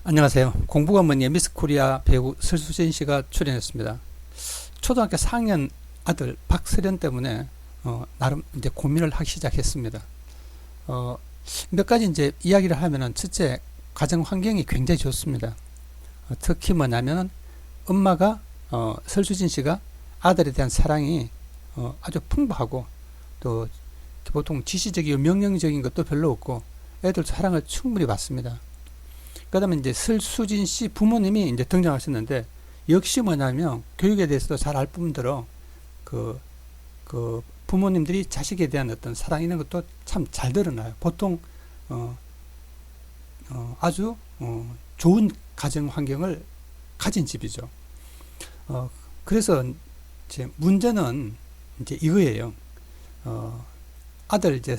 안녕하세요. 공부가 뭐니 미스 코리아 배우 설수진 씨가 출연했습니다. 초등학교 4학년 아들 박서련 때문에 나름 이제 고민을 하기 시작했습니다. 어, 몇 가지 이제 이야기를 하면은 첫째, 가정 환경이 굉장히 좋습니다. 특히 뭐냐면은 엄마가 설수진 씨가 아들에 대한 사랑이 아주 풍부하고, 또 보통 지시적이고 명령적인 것도 별로 없고 애들 사랑을 충분히 받습니다. 그다음에 이제 설수진 씨 부모님이 이제 등장하셨는데, 역시 뭐냐면 교육에 대해서도 잘 알 뿐더러 그, 그 부모님들이 자식에 대한 어떤 사랑 이런 것도 참 잘 드러나요. 보통 어, 아주 좋은 가정 환경을 가진 집이죠. 그래서 이제 문제는 이제 이거예요. 어, 아들 이제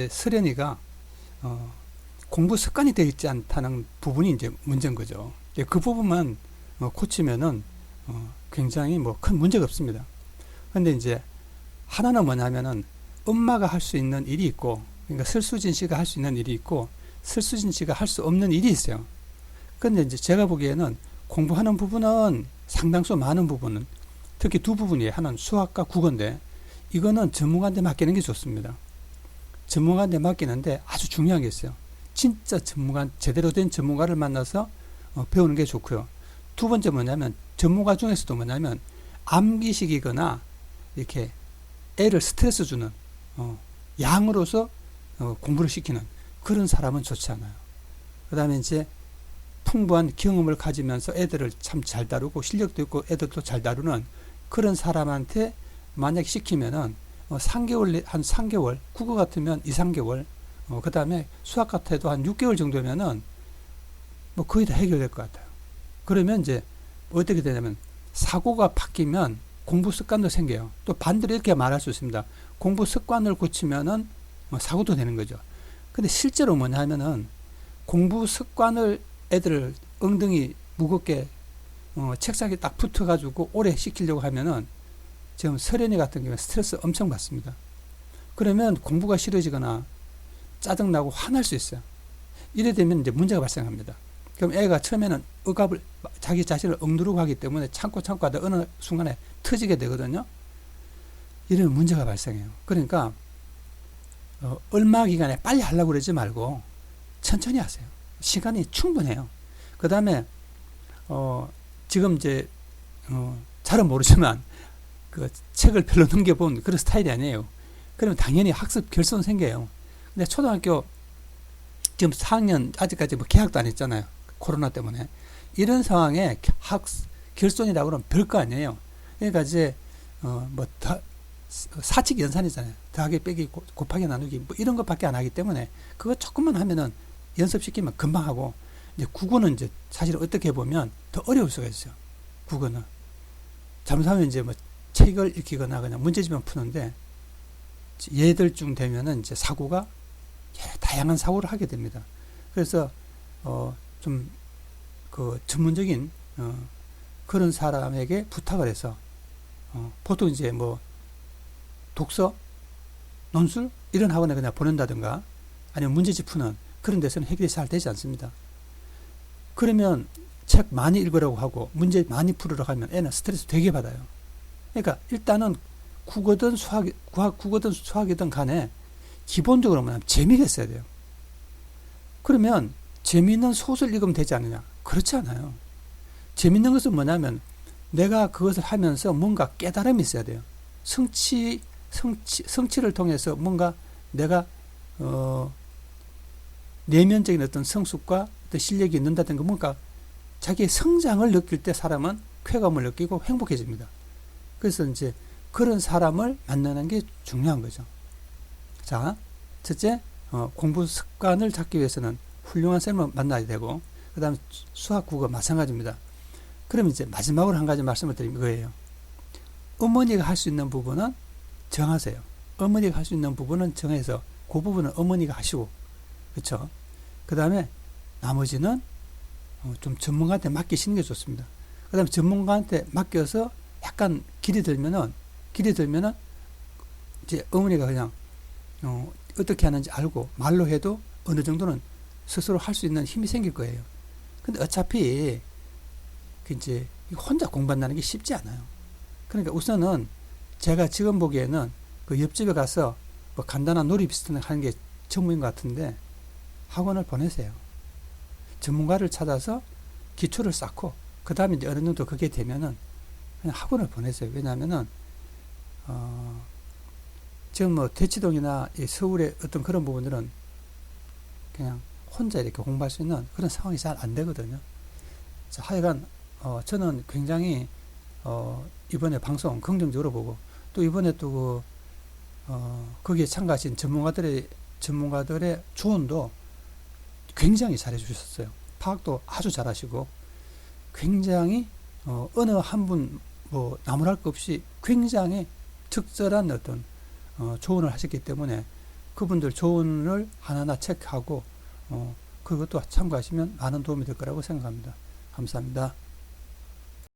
서련이가 공부 습관이 되어 있지 않다는 부분이 이제 문제인 거죠. 그 부분만 고치면은 굉장히 뭐 큰 문제가 없습니다. 근데 이제 하나는 뭐냐면은 엄마가 할 수 있는 일이 있고, 그러니까 설수진 씨가 할 수 있는 일이 있고, 설수진 씨가 할 수 없는 일이 있어요. 근데 이제 제가 보기에는 공부하는 부분은 상당수 많은 부분은, 특히 두 부분이에요. 하나는 수학과 국어인데, 이거는 전문가한테 맡기는 게 좋습니다. 전문가한테 맡기는데 아주 중요한 게 있어요. 진짜 전문가, 제대로 된 전문가를 만나서 배우는 게 좋고요. 두 번째 뭐냐면, 전문가 중에서도 뭐냐면 암기식이거나 이렇게 애를 스트레스 주는 양으로서 공부를 시키는 그런 사람은 좋지 않아요. 그 다음에 이제 풍부한 경험을 가지면서 애들을 참 잘 다루고 실력도 있고 애들도 잘 다루는 그런 사람한테 만약 시키면은 3개월, 한 3개월, 국어 같으면 2, 3개월, 그 다음에 수학 같아도 한 6개월 정도면은 뭐 거의 다 해결될 것 같아요. 그러면 이제 어떻게 되냐면, 사고가 바뀌면 공부 습관도 생겨요. 또 반대로 이렇게 말할 수 있습니다. 공부 습관을 고치면은 사고도 되는 거죠. 근데 실제로 뭐냐 하면은, 공부 습관을 애들을 엉덩이 무겁게 책상에 딱 붙어가지고 오래 시키려고 하면은, 지금 서련이 같은 경우에 스트레스 엄청 받습니다. 그러면 공부가 싫어지거나 짜증나고 화날 수 있어요. 이래 되면 이제 문제가 발생합니다. 그럼 애가 처음에는 억압을, 자기 자신을 억누르고 하기 때문에 참고 하다 어느 순간에 터지게 되거든요. 이러면 문제가 발생해요. 그러니까 얼마 기간에 빨리 하려고 그러지 말고 천천히 하세요. 시간이 충분해요. 그 다음에 지금 이제 잘은 모르지만 그 책을 별로 넘겨본 그런 스타일이 아니에요. 그러면 당연히 학습 결손 생겨요. 근데 초등학교 지금 4학년 아직까지 뭐 개학도 안 했잖아요. 코로나 때문에. 이런 상황에 결손이라고 그러면 별거 아니에요. 그러니까 이제 뭐 사칙 연산이잖아요. 더하기 빼기 곱하기 나누기 뭐 이런 것밖에 안 하기 때문에 그거 조금만 하면은 연습시키면 금방 하고, 이제 국어는 이제 사실 어떻게 보면 더 어려울 수가 있어요. 국어는 잘못하면 이제 뭐 책을 읽히거나 그냥 문제집만 푸는데, 얘들쯤 되면은 이제 사고가 다양한 사고를 하게 됩니다. 그래서 좀 그 전문적인 그런 사람에게 부탁을 해서 보통 이제 뭐 독서, 논술 이런 학원에 그냥 보낸다든가, 아니면 문제집 푸는 그런 데서는 해결이 잘 되지 않습니다. 그러면 책 많이 읽으라고 하고 문제 많이 풀으라고 하면 애는 스트레스 되게 받아요. 그러니까 일단은 국어든 국어든 수학이든 간에 기본적으로 뭐냐면 재미가 있어야 돼요. 그러면 재미있는 소설 읽으면 되지 않느냐? 그렇지 않아요. 재미있는 것은 뭐냐면 내가 그것을 하면서 뭔가 깨달음이 있어야 돼요. 성취를 통해서 뭔가 내가 내면적인 어떤 성숙과 어떤 실력이 있는다든가 뭔가 자기의 성장을 느낄 때 사람은 쾌감을 느끼고 행복해집니다. 그래서 이제 그런 사람을 만나는 게 중요한 거죠. 자, 첫째, 공부 습관을 잡기 위해서는 훌륭한 쌤을 만나야 되고, 그 다음에 수학, 국어 마찬가지입니다. 그럼 이제 마지막으로 한 가지 말씀을 드리면 이거예요. 어머니가 할 수 있는 부분은 정하세요. 어머니가 할 수 있는 부분은 정해서 그 부분은 어머니가 하시고, 그렇죠? 그 다음에 나머지는 좀 전문가한테 맡기시는 게 좋습니다. 그 다음에 전문가한테 맡겨서 약간 길이 들면은 이제 어머니가 그냥 어떻게 하는지 알고 말로 해도 어느 정도는 스스로 할 수 있는 힘이 생길 거예요. 근데 어차피 그 이제 혼자 공부한다는 게 쉽지 않아요. 그러니까 우선은 제가 지금 보기에는 그 옆집에 가서 뭐 간단한 놀이 비슷한 거 하는 게 전부인 것 같은데 학원을 보내세요. 전문가를 찾아서 기초를 쌓고 그 다음에 이제 어느 정도 그게 되면은 그냥 학원을 보내세요. 왜냐하면은 지금 뭐 대치동이나 이 서울의 어떤 그런 부분들은 그냥 혼자 이렇게 공부할 수 있는 그런 상황이 잘 안 되거든요. 자, 하여간 저는 굉장히 이번에 방송 긍정적으로 보고 또 이번에 또 거기에 참가하신 전문가들의 조언도 굉장히 잘해 주셨어요. 파악도 아주 잘하시고 굉장히 어느 한 분 뭐 나무랄 것 없이 굉장히 적절한 어떤 조언을 하셨기 때문에 그분들 조언을 하나하나 체크하고 그것도 참고하시면 많은 도움이 될 거라고 생각합니다. 감사합니다.